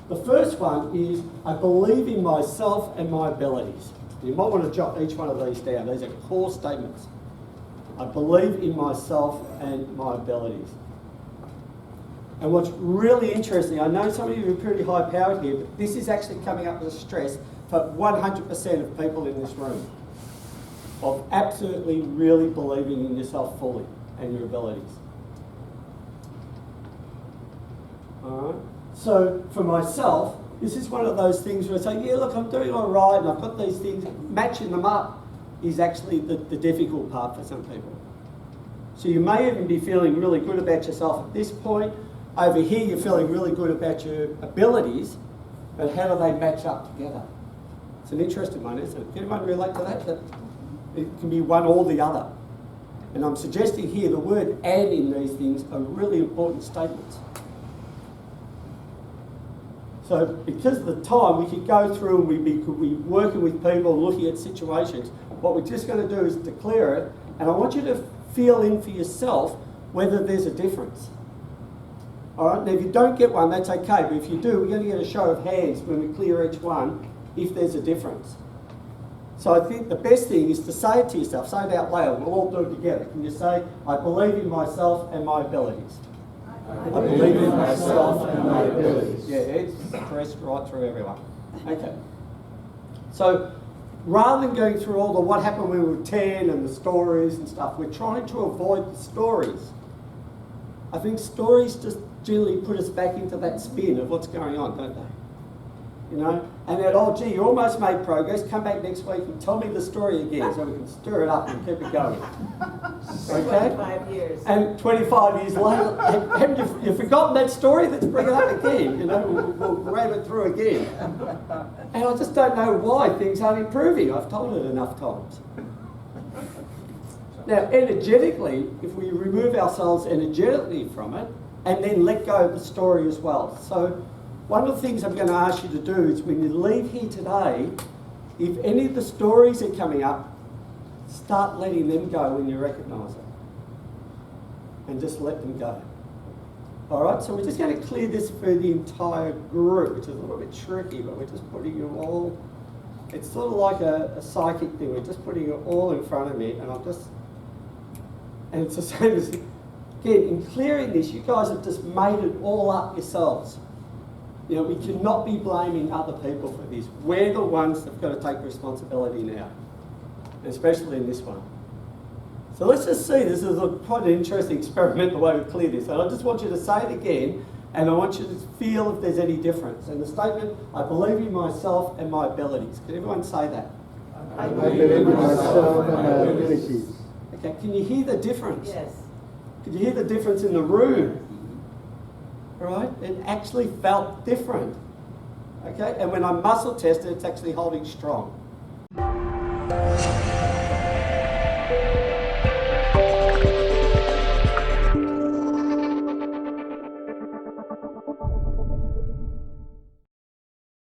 The first one is, I believe in myself and my abilities. You might want to jot each one of these down. These are core statements. I believe in myself and my abilities. And what's really interesting, I know some of you are pretty high powered here, but this is actually coming up as a stress for 100% of people in this room. Of absolutely really believing in yourself fully and your abilities. Alright? So for myself, this is one of those things where I say, yeah, look, I'm doing all right and I've got these things. Matching them up is actually the difficult part for some people. So you may even be feeling really good about yourself at this point. Over here, you're feeling really good about your abilities, but how do they match up together? It's an interesting one, isn't it? Can anyone relate to that? That it can be one or the other. And I'm suggesting here the word "and" in these things are really important statements. So because of the time, we could go through and we could be working with people and looking at situations. What we're just going to do is declare it, and I want you to feel in for yourself whether there's a difference. All right, now if you don't get one, that's okay, but if you do, we're going to get a show of hands when we clear each one if there's a difference. So I think the best thing is to say it to yourself, say it out loud, we'll all do it together. Can you say, I believe in myself and my abilities? I believe in myself and my abilities. Yeah, it's pressed right through everyone. Okay. So rather than going through all the what happened when we were 10 and the stories and stuff, we're trying to avoid the stories. I think stories just generally put us back into that spin of what's going on, don't they? You know, and that, oh gee, you almost made progress, come back next week and tell me the story again so we can stir it up and keep it going. Okay? 25 years. And 25 years later, haven't you forgotten that story? Let's bring it up again, you know, we'll grab it through again. And I just don't know why things aren't improving. I've told it enough times. Now, energetically, if we remove ourselves energetically from it, and then let go of the story as well. So, one of the things I'm going to ask you to do is when you leave here today, if any of the stories are coming up, start letting them go when you recognise it. And just let them go. All right, so we're just going to clear this for the entire group, which is a little bit tricky, but we're just putting you all, it's sort of like a psychic thing. We're just putting you all in front of me, and and it's the same as, again, in clearing this, you guys have just made it all up yourselves. You know, we cannot be blaming other people for this. We're the ones that have got to take responsibility now, especially in this one. So let's just see, this is quite an interesting experiment, the way we clear this. And I just want you to say it again, and I want you to feel if there's any difference. And the statement, I believe in myself and my abilities. Can everyone say that? I believe in myself and my abilities. Okay, can you hear the difference? Yes. Can you hear the difference in the room? Right? It actually felt different. Okay? And when I muscle tested, it's actually holding strong.